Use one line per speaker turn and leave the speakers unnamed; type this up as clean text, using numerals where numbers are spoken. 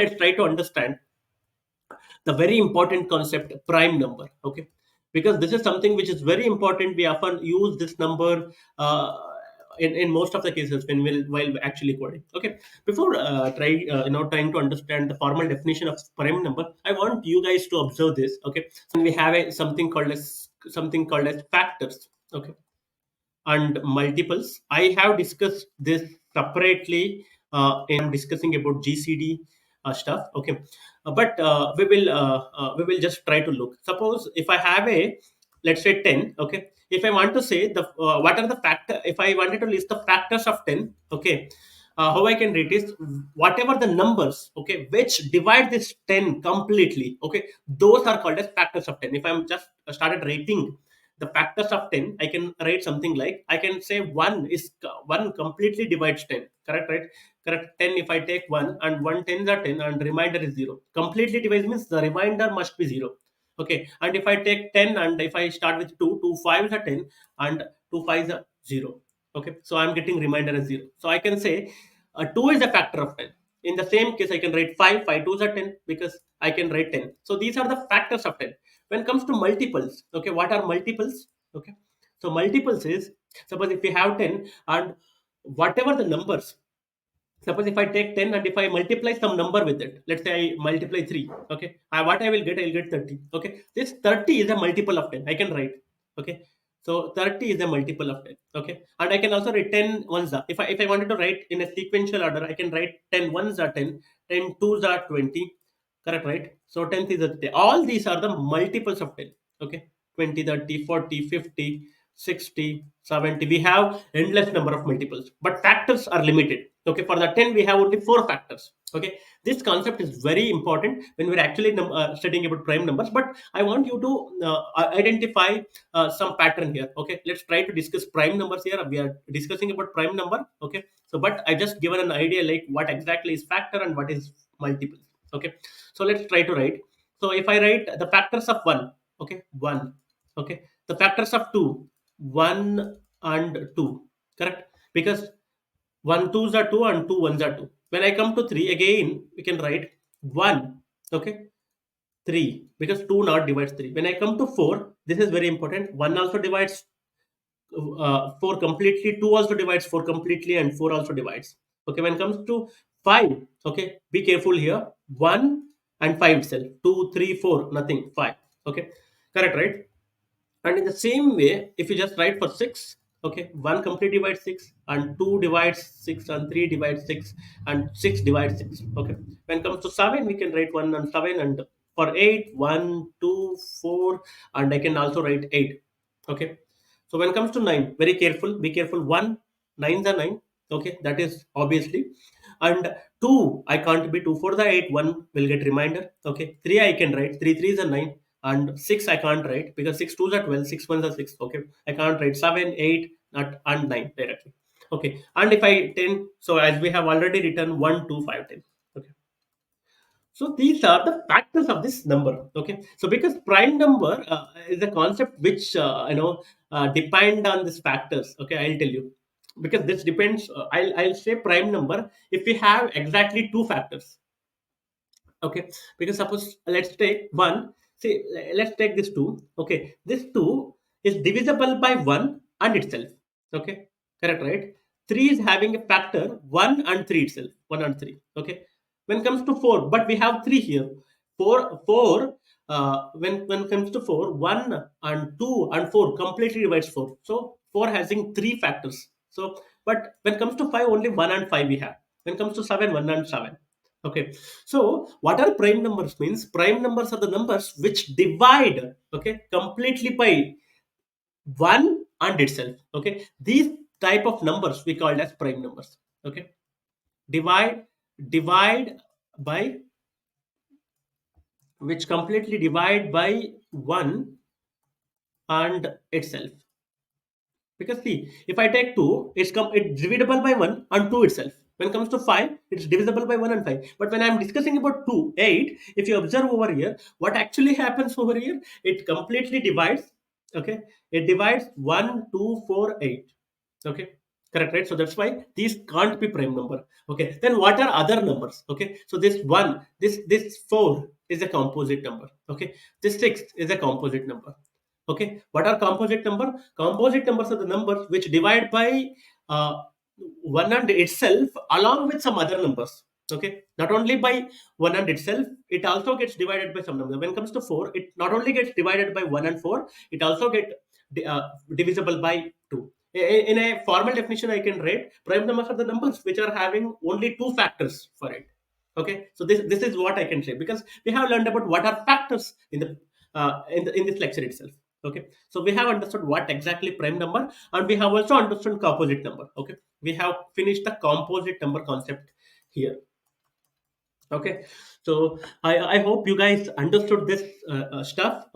let's try to understand the very important concept, prime number. Okay, because this is something which is very important. We often use this number in most of the cases when while actually coding. Okay, before trying to understand the formal definition of prime number, I want you guys to observe this. Okay, and we have something called as factors. Okay, and multiples. I have discussed this separately in discussing about GCD stuff. Okay, but we will just try to look. Suppose if I have a, let's say, 10. Okay, if I want to say the what are the factor, if I wanted to list the factors of 10. Okay, how I can rate is whatever the numbers, okay, which divide this 10 completely. Okay, those are called as factors of 10. If I'm just started rating the factors of 10, I can write something like, I can say 1 completely divides 10. Correct, right? Correct. 10, if I take 1 and 1 tens are 10 and remainder is 0. Completely divides means the remainder must be 0. Okay, and if I take 10 and if I start with 2, 2 5s are 10 and 2 5s are 0. Okay, so I'm getting remainder as 0. So I can say 2 is a factor of 10. In the same case, I can write 5, 5 twos are 10, because I can write 10. So these are the factors of 10. When it comes to multiples, okay, what are multiples? Okay, so multiples is, suppose if we have 10 and whatever the numbers, suppose if I take 10 and if I multiply some number with it, let's say I multiply 3. Okay, what I will get, I'll get 30. Okay, this 30 is a multiple of 10. I can write. Okay, so 30 is a multiple of 10. Okay, and I can also write 10 ones are, if I wanted to write in a sequential order, I can write 10 ones are 10, 10 twos are 20. Correct, right? So 10th is a, all these are the multiples of 10. Okay, 20, 30, 40, 50, 60, 70. We have endless number of multiples, but factors are limited. Okay, for the 10 we have only 4 factors. Okay, this concept is very important when we're actually studying about prime numbers. But I want you to identify some pattern here. Okay, let's try to discuss prime numbers here. We are discussing about prime number. Okay, so but I just given an idea like what exactly is factor and what is multiple. Okay, so let's try to write. So if I write the factors of 1, okay, 1. Okay, the factors of 2, 1 and 2. Correct, because 1 twos are 2 and 2 ones are 2. When I come to 3, again we can write 1. Okay, 3, because 2 not divides 3. When I come to 4, this is very important. 1 also divides 4 completely, 2 also divides 4 completely, and 4 also divides. Okay, when it comes to 5, okay, be careful here. 1 and 5 itself. 2, 3, 4, nothing. 5. Okay, correct, right? And in the same way, if you just write for 6, okay, 1 completely divides 6, and 2 divides 6, and 3 divides 6, and 6 divides 6. Okay, when it comes to 7, we can write 1 and 7, and for 8, 1, 2, 4, and I can also write 8. Okay, so when it comes to 9, very careful, be careful. 1, 9s are 9. Okay, that is obviously. And 2, I can't be 2 for the 8, 1 will get reminder. Okay, 3 I can write, 3 3s are 9, and 6 I can't write because 6 twos are 12, 6 ones are 6. Okay, I can't write 7, 8, not, and 9 directly. Okay, and if I 10, so as we have already written 1, 2, 5, 10. Okay, so these are the factors of this number. Okay, so because prime number is a concept which depend on these factors. Okay, I'll tell you, because this depends. I'll say prime number if we have exactly 2 factors. Okay, because suppose let's take 1. See, let's take this 2. Okay, this 2 is divisible by 1 and itself. Okay, correct, right? 3 is having a factor 1 and 3 itself. 1 and 3. Okay, when it comes to 4, but we have 3 here. 4 when it comes to 4, 1 and 2 and 4 completely divides 4. So 4 having 3 factors. So but when it comes to 5, only 1 and 5 we have. When it comes to 7, 1 and 7. Okay, so what are prime numbers means? Prime numbers are the numbers which divide, okay, completely by 1 and itself. Okay, these type of numbers we called as prime numbers. Okay, divide by, which completely divide by 1 and itself. Because see, if I take 2, it's divisible by 1 and 2 itself. When it comes to 5, it's divisible by 1 and 5. But when I'm discussing about 2, 8, if you observe over here, what actually happens over here, it completely divides. Okay, it divides 1, 2, 4, 8. Okay, Correct, right? So that's why these can't be prime number. Okay, then what are other numbers? Okay, so this one, this four is a composite number. Okay, this six is a composite number. Okay, what are composite number? Composite numbers are the numbers which divide by uh, one and itself along with some other numbers. Okay, not only by one and itself, it also gets divided by some number. When it comes to four, it not only gets divided by one and four, it also get divisible by two. In a formal definition, I can write prime numbers are the numbers which are having only two factors for it. Okay, so this is what I can say, because we have learned about what are factors in this lecture itself. Okay, so we have understood what exactly prime number, and we have also understood composite number. Okay, we have finished the composite number concept here. Okay, so I hope you guys understood this stuff.